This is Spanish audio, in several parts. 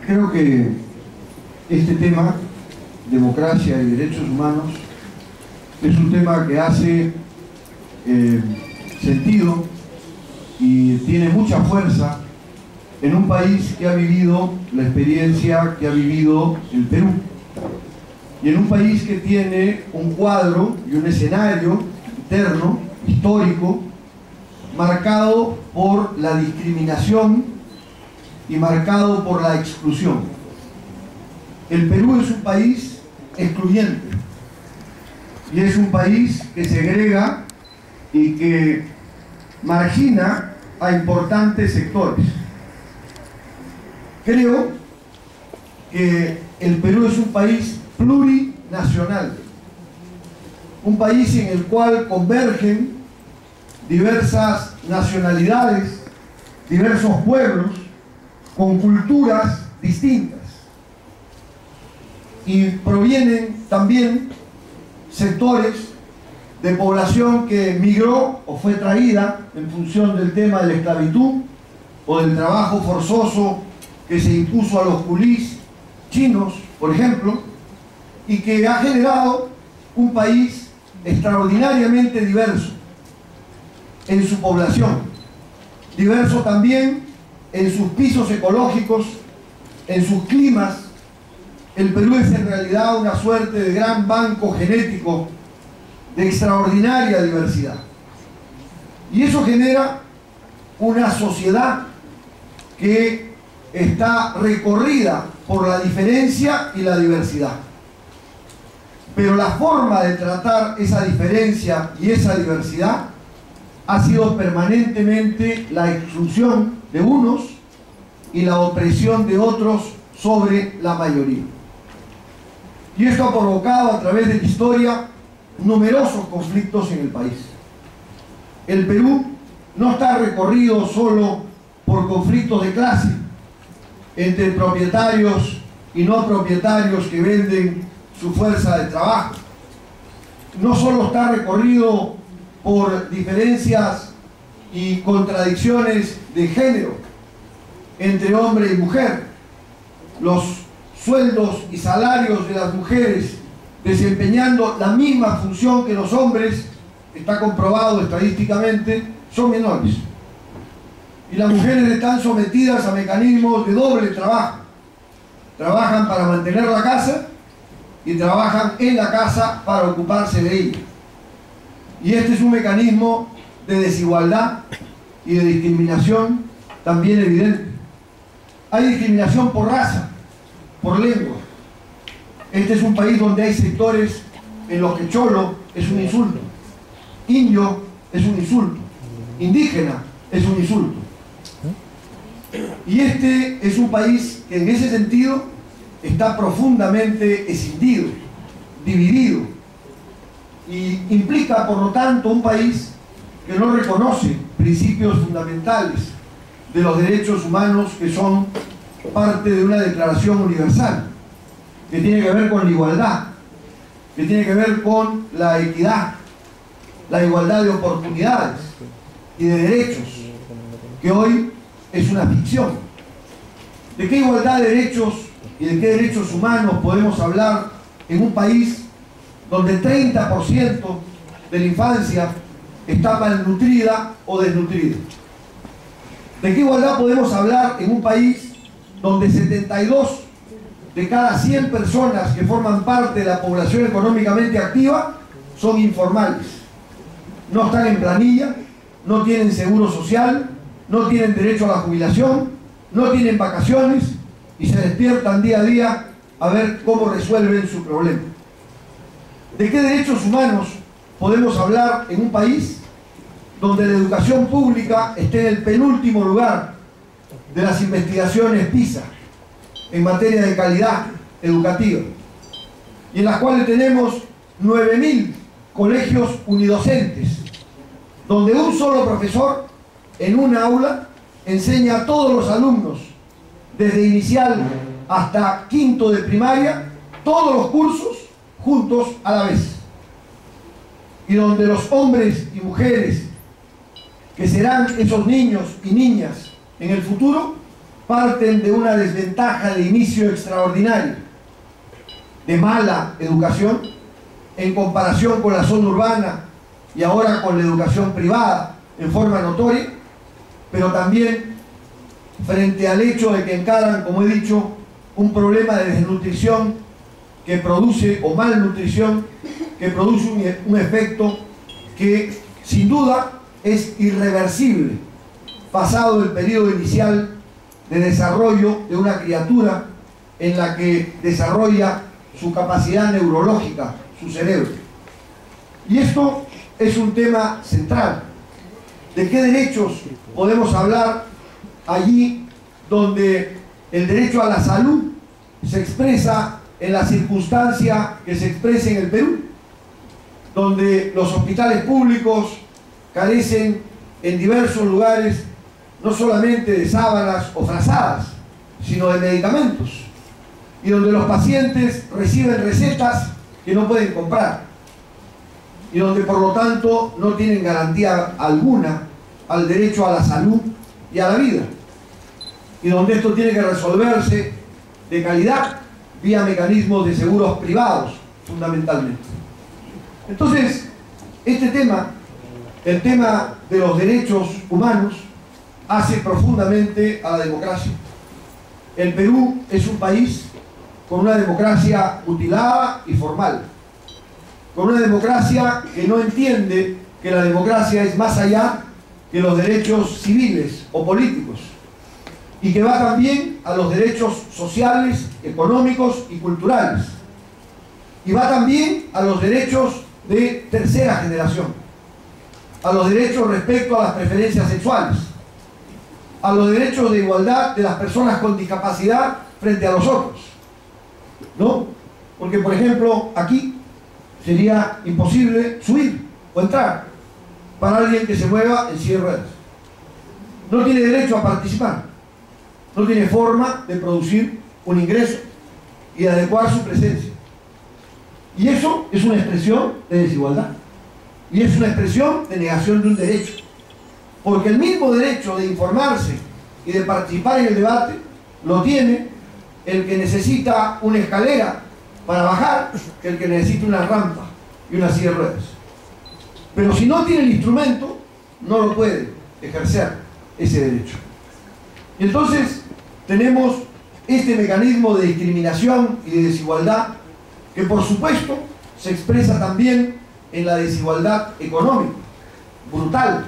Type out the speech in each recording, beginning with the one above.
Creo que este tema, democracia y derechos humanos, es un tema que hace sentido y tiene mucha fuerza en un país que ha vivido la experiencia que ha vivido el Perú, y en un país que tiene un cuadro y un escenario interno, histórico, marcado por la discriminación y marcado por la exclusión. El Perú es un país excluyente y es un país que segrega y que margina a importantes sectores. Creo que el Perú es un país plurinacional, un país en el cual convergen diversas nacionalidades, diversos pueblos, con culturas distintas. Y provienen también sectores de población que migró o fue traída en función del tema de la esclavitud o del trabajo forzoso que se impuso a los culís chinos, por ejemplo, y que ha generado un país extraordinariamente diverso en su población, diverso también en sus pisos ecológicos, en sus climas. El Perú es en realidad una suerte de gran banco genético de extraordinaria diversidad. Y eso genera una sociedad que está recorrida por la diferencia y la diversidad. Pero la forma de tratar esa diferencia y esa diversidad ha sido permanentemente la exclusión de unos y la opresión de otros sobre la mayoría. Y esto ha provocado a través de la historia numerosos conflictos en el país. El Perú no está recorrido solo por conflictos de clase entre propietarios y no propietarios que venden su fuerza de trabajo. No solo está recorrido por diferencias y contradicciones de género entre hombre y mujer. Los sueldos y salarios de las mujeres desempeñando la misma función que los hombres, está comprobado estadísticamente, son menores. Y las mujeres están sometidas a mecanismos de doble trabajo. Trabajan para mantener la casa y trabajan en la casa para ocuparse de ella. Y este es un mecanismo de desigualdad y de discriminación también evidente. Hay discriminación por raza, por lengua. Este es un país donde hay sectores en los que cholo es un insulto, indio es un insulto, indígena es un insulto. Y este es un país que en ese sentido está profundamente escindido, dividido, y implica por lo tanto un país que no reconoce principios fundamentales de los derechos humanos que son parte de una declaración universal, que tiene que ver con la igualdad, que tiene que ver con la equidad, la igualdad de oportunidades y de derechos, que hoy es una ficción. ¿De qué igualdad de derechos y de qué derechos humanos podemos hablar en un país donde el 30% de la infancia está malnutrida o desnutrida? ¿De qué igualdad podemos hablar en un país donde 72 de cada 100 personas que forman parte de la población económicamente activa son informales? No están en planilla, no tienen seguro social, no tienen derecho a la jubilación, no tienen vacaciones y se despiertan día a día a ver cómo resuelven su problema. ¿De qué derechos humanos podemos hablar en un país donde la educación pública esté en el penúltimo lugar de las investigaciones PISA en materia de calidad educativa, y en las cuales tenemos 9.000 colegios unidocentes, donde un solo profesor en una aula enseña a todos los alumnos, desde inicial hasta quinto de primaria, todos los cursos juntos a la vez, y donde los hombres y mujeres que serán esos niños y niñas en el futuro parten de una desventaja de inicio extraordinaria, de mala educación, en comparación con la zona urbana y ahora con la educación privada en forma notoria, pero también frente al hecho de que encaran, como he dicho, un problema de desnutrición que produce, o malnutrición, que produce un efecto que sin duda es irreversible, pasado el periodo inicial de desarrollo de una criatura en la que desarrolla su capacidad neurológica, su cerebro. Y esto es un tema central. ¿De qué derechos podemos hablar allí donde el derecho a la salud se expresa en la circunstancia que se expresa en el Perú? Donde los hospitales públicos carecen en diversos lugares no solamente de sábanas o frazadas, sino de medicamentos, y donde los pacientes reciben recetas que no pueden comprar, y donde por lo tanto no tienen garantía alguna al derecho a la salud y a la vida, y donde esto tiene que resolverse de calidad vía mecanismos de seguros privados, fundamentalmente. Entonces, este tema, el tema de los derechos humanos, hace profundamente a la democracia. El Perú es un país con una democracia mutilada y formal, con una democracia que no entiende que la democracia es más allá que los derechos civiles o políticos, y que va también a los derechos sociales, económicos y culturales, y va también a los derechos de tercera generación, a los derechos respecto a las preferencias sexuales, a los derechos de igualdad de las personas con discapacidad frente a los otros, ¿no? Porque, por ejemplo, aquí sería imposible subir o entrar para alguien que se mueva en silla de ruedas. No tiene derecho a participar, no tiene forma de producir un ingreso y de adecuar su presencia. Y eso es una expresión de desigualdad, y es una expresión de negación de un derecho, porque el mismo derecho de informarse y de participar en el debate lo tiene el que necesita una escalera para bajar que el que necesita una rampa y una silla de ruedas. Pero si no tiene el instrumento, no lo puede ejercer ese derecho. Y entonces tenemos este mecanismo de discriminación y de desigualdad que, por supuesto, se expresa también en la desigualdad económica, brutal.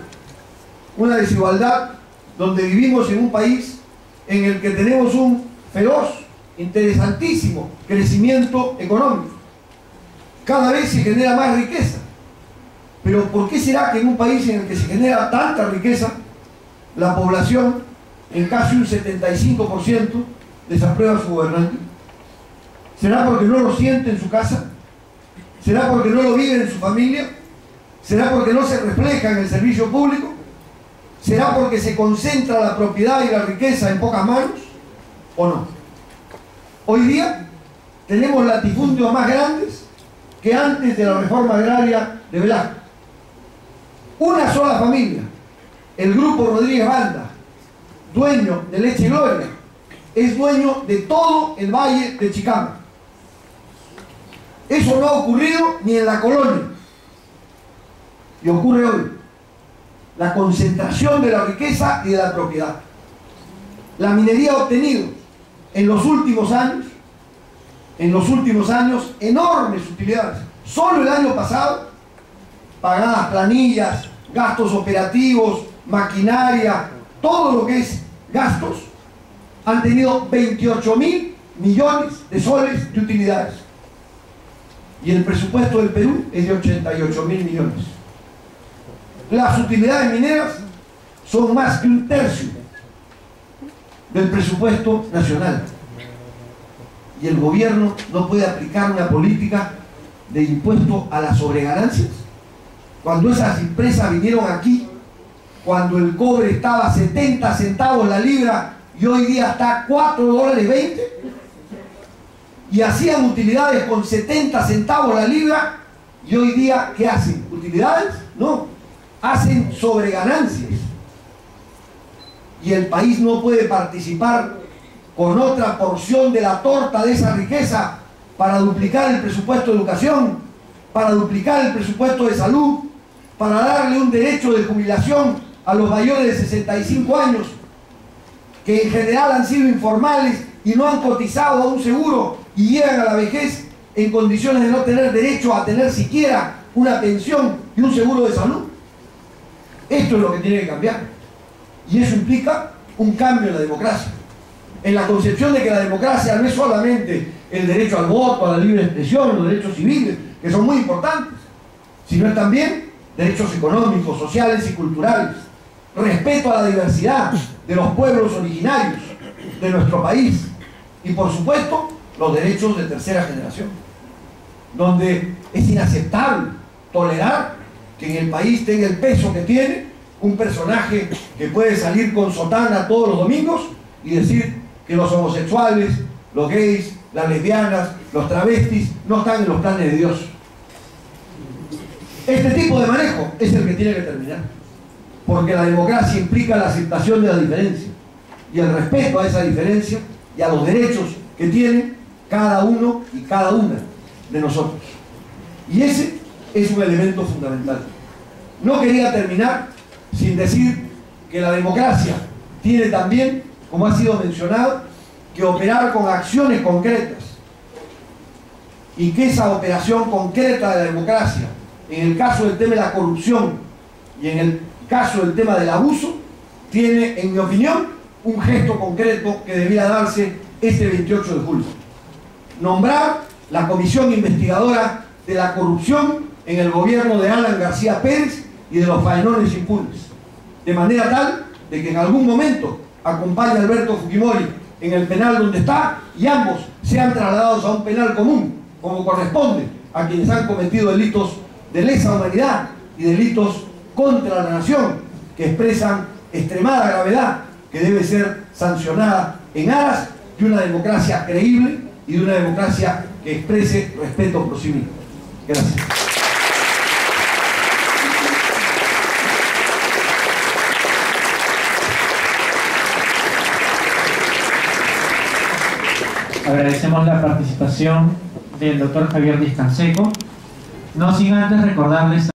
Una desigualdad donde vivimos en un país en el que tenemos un feroz, interesantísimo crecimiento económico. Cada vez se genera más riqueza. Pero ¿por qué será que en un país en el que se genera tanta riqueza, la población, en casi un 75%, desaprueba a su gobernante? ¿Será porque no lo siente en su casa? ¿Será porque no lo vive en su familia? ¿Será porque no se refleja en el servicio público? ¿Será porque se concentra la propiedad y la riqueza en pocas manos? ¿O no? Hoy día tenemos latifundios más grandes que antes de la reforma agraria de Velasco. Una sola familia, el grupo Rodríguez Banda, dueño de Leche Gloria, es dueño de todo el valle de Chicama. Eso no ha ocurrido ni en la colonia, y ocurre hoy. La concentración de la riqueza y de la propiedad. La minería ha obtenido en los últimos años, enormes utilidades. Solo el año pasado, pagadas planillas, gastos operativos, maquinaria, todo lo que es gastos, han tenido 28.000 millones de soles de utilidades. Y el presupuesto del Perú es de 88.000 millones. Las utilidades mineras son más que un tercio del presupuesto nacional. Y el gobierno no puede aplicar una política de impuesto a las sobreganancias. Cuando esas empresas vinieron aquí, cuando el cobre estaba a 70 centavos la libra y hoy día está a $4.20, y hacían utilidades con 70 centavos la libra, y hoy día, ¿qué hacen? ¿Utilidades? No, hacen sobreganancias. y el país no puede participar con otra porción de la torta de esa riqueza para duplicar el presupuesto de educación, para duplicar el presupuesto de salud, para darle un derecho de jubilación a los mayores de 65 años, que en general han sido informales y no han cotizado a un seguro y llegan a la vejez en condiciones de no tener derecho a tener siquiera una pensión y un seguro de salud. Esto es lo que tiene que cambiar. Y eso implica un cambio en la democracia. En la concepción de que la democracia no es solamente el derecho al voto, a la libre expresión, los derechos civiles, que son muy importantes, sino también derechos económicos, sociales y culturales, respeto a la diversidad de los pueblos originarios de nuestro país y, por supuesto, los derechos de tercera generación, donde es inaceptable tolerar que en el país tenga el peso que tiene un personaje que puede salir con sotana todos los domingos y decir que los homosexuales, los gays, las lesbianas, los travestis no están en los planes de Dios. Este tipo de manejo es el que tiene que terminar, porque la democracia implica la aceptación de la diferencia y el respeto a esa diferencia y a los derechos que tiene cada uno y cada una de nosotros. Y ese es un elemento fundamental. No quería terminar sin decir que la democracia tiene también, como ha sido mencionado, que operar con acciones concretas, y que esa operación concreta de la democracia, en el caso del tema de la corrupción y en el caso del tema del abuso, tiene, en mi opinión, un gesto concreto que debiera darse este 28 de julio. Nombrar la comisión investigadora de la corrupción en el gobierno de Alan García Pérez y de los faenones impunes, de manera tal de que en algún momento acompañe a Alberto Fujimori en el penal donde está y ambos sean trasladados a un penal común, como corresponde a quienes han cometido delitos de lesa humanidad y delitos contra la nación, que expresan extremada gravedad, que debe ser sancionada en aras de una democracia creíble y de una democracia que exprese respeto por sí misma. Gracias. Agradecemos la participación del doctor Javier Díaz Canseco, no sin antes recordarles